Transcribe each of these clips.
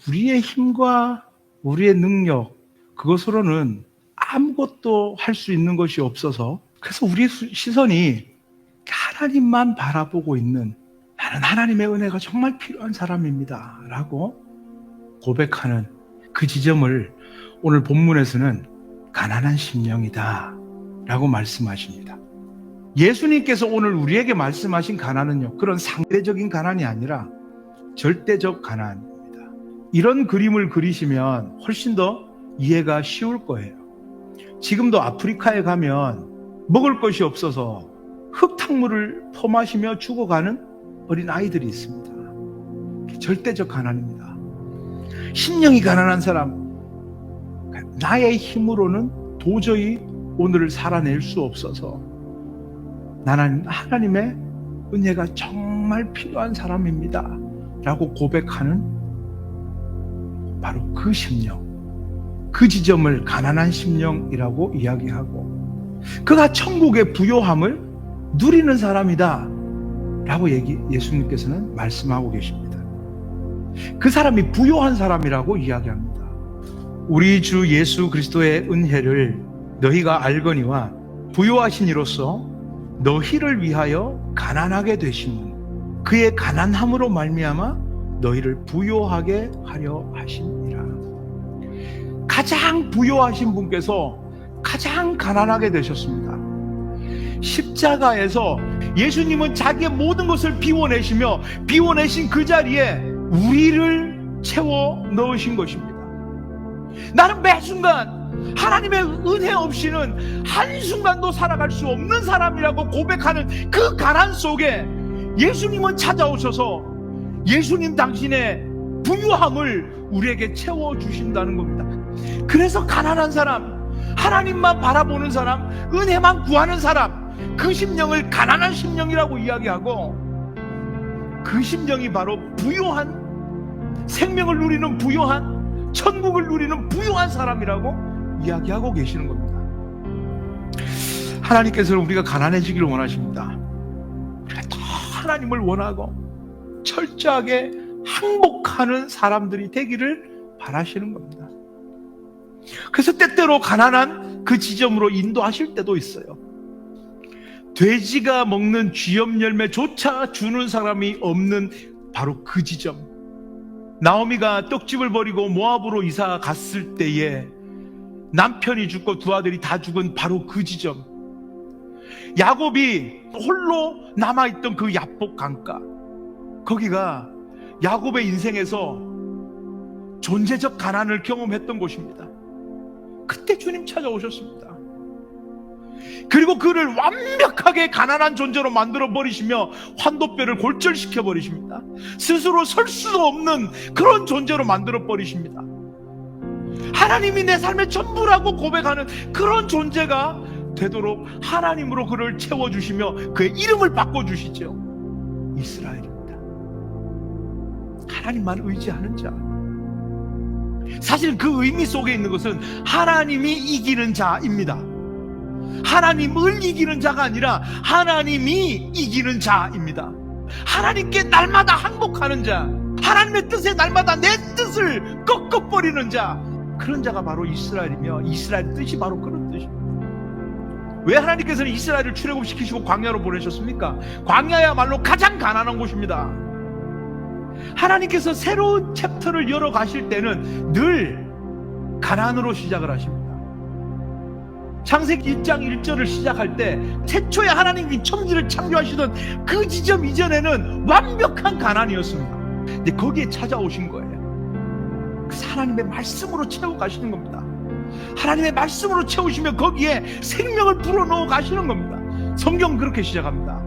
우리의 힘과 우리의 능력, 그것으로는 아무것도 할 수 있는 것이 없어서, 그래서 우리의 시선이 하나님만 바라보고 있는, 나는 하나님의 은혜가 정말 필요한 사람입니다 라고 고백하는 그 지점을 오늘 본문에서는 가난한 심령이다 라고 말씀하십니다. 예수님께서 오늘 우리에게 말씀하신 가난은요, 그런 상대적인 가난이 아니라 절대적 가난입니다. 이런 그림을 그리시면 훨씬 더 이해가 쉬울 거예요. 지금도 아프리카에 가면 먹을 것이 없어서 흙탕물을 퍼마시며 죽어가는 어린 아이들이 있습니다. 절대적 가난입니다. 심령이 가난한 사람, 나의 힘으로는 도저히 오늘을 살아낼 수 없어서 나는 하나님의 은혜가 정말 필요한 사람입니다 라고 고백하는 바로 그 심령, 그 지점을 가난한 심령이라고 이야기하고, 그가 천국의 부요함을 누리는 사람이다 라고 예수님께서는 말씀하고 계십니다. 그 사람이 부요한 사람이라고 이야기합니다. 우리 주 예수 그리스도의 은혜를 너희가 알거니와 부요하신 이로써 너희를 위하여 가난하게 되심은 그의 가난함으로 말미암아 너희를 부요하게 하려 하심이라. 가장 부요하신 분께서 가장 가난하게 되셨습니다. 십자가에서 예수님은 자기의 모든 것을 비워내시며 비워내신 그 자리에 우리를 채워 넣으신 것입니다. 나는 매 순간 하나님의 은혜 없이는 한순간도 살아갈 수 없는 사람이라고 고백하는 그 가난 속에 예수님은 찾아오셔서 예수님 당신의 부유함을 우리에게 채워주신다는 겁니다. 그래서 가난한 사람, 하나님만 바라보는 사람, 은혜만 구하는 사람, 그 심령을 가난한 심령이라고 이야기하고, 그 심령이 바로 부유한, 생명을 누리는 부유한, 천국을 누리는 부유한 사람이라고 이야기하고 계시는 겁니다. 하나님께서는 우리가 가난해지기를 원하십니다. 우리가 더 하나님을 원하고 철저하게 항복하는 사람들이 되기를 바라시는 겁니다. 그래서 때때로 가난한 그 지점으로 인도하실 때도 있어요. 돼지가 먹는 쥐염 열매조차 주는 사람이 없는 바로 그 지점. 나오미가 떡집을 버리고 모압으로 이사 갔을 때에 남편이 죽고 두 아들이 다 죽은 바로 그 지점. 야곱이 홀로 남아있던 그 야복 강가, 거기가 야곱의 인생에서 존재적 가난을 경험했던 곳입니다. 그때 주님 찾아오셨습니다. 그리고 그를 완벽하게 가난한 존재로 만들어 버리시며 환도뼈를 골절시켜 버리십니다. 스스로 설 수도 없는 그런 존재로 만들어 버리십니다. 하나님이 내 삶의 전부라고 고백하는 그런 존재가 되도록 하나님으로 그를 채워주시며 그의 이름을 바꿔주시죠. 이스라엘입니다. 하나님만 의지하는 자. 사실 그 의미 속에 있는 것은 하나님이 이기는 자입니다. 하나님을 이기는 자가 아니라 하나님이 이기는 자입니다. 하나님께 날마다 항복하는 자, 하나님의 뜻에 날마다 내 뜻을 꺾어버리는 자, 그런 자가 바로 이스라엘이며, 이스라엘 뜻이 바로 그런 뜻입니다. 왜 하나님께서는 이스라엘을 출애굽시키시고 광야로 보내셨습니까? 광야야말로 가장 가난한 곳입니다. 하나님께서 새로운 챕터를 열어 가실 때는 늘 가난으로 시작을 하십니다. 창세기 1장 1절을 시작할 때 태초에 하나님이 천지를 창조하시던 그 지점 이전에는 완벽한 가난이었습니다. 근데 거기에 찾아오신 거예요. 하나님의 말씀으로 채워 가시는 겁니다. 하나님의 말씀으로 채우시면 거기에 생명을 불어넣어 가시는 겁니다. 성경은 그렇게 시작합니다.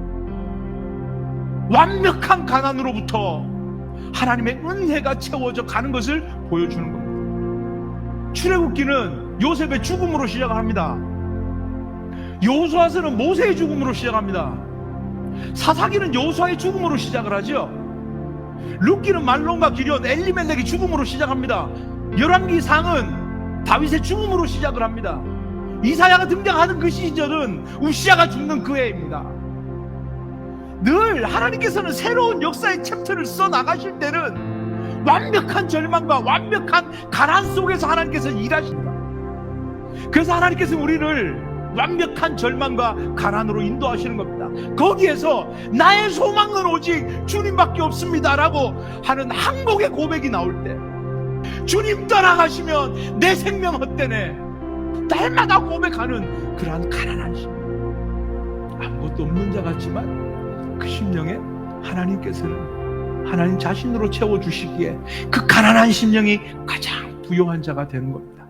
완벽한 가난으로부터 하나님의 은혜가 채워져 가는 것을 보여주는 겁니다. 출애굽기는 요셉의 죽음으로 시작을 합니다. 여호수아서는 모세의 죽음으로 시작합니다. 사사기는 여호수아의 죽음으로 시작을 하죠. 룻기는 말론과 기럇, 엘리멜렉의 죽음으로 시작합니다. 열왕기상은 다윗의 죽음으로 시작을 합니다. 이사야가 등장하는 그 시절은 우시아가 죽는 그 해입니다. 늘 하나님께서는 새로운 역사의 챕터를 써 나가실 때는 완벽한 절망과 완벽한 가난 속에서 하나님께서 일하십니다. 그래서 하나님께서 우리를 완벽한 절망과 가난으로 인도하시는 겁니다. 거기에서 나의 소망은 오직 주님밖에 없습니다라고 하는 항복의 고백이 나올 때, 주님 떠나가시면 내 생명 헛되네, 날마다 고백하는 그러한 가난한 심령, 아무것도 없는 자 같지만 그 심령에 하나님께서는 하나님 자신으로 채워주시기에 그 가난한 심령이 가장 부요한 자가 되는 겁니다.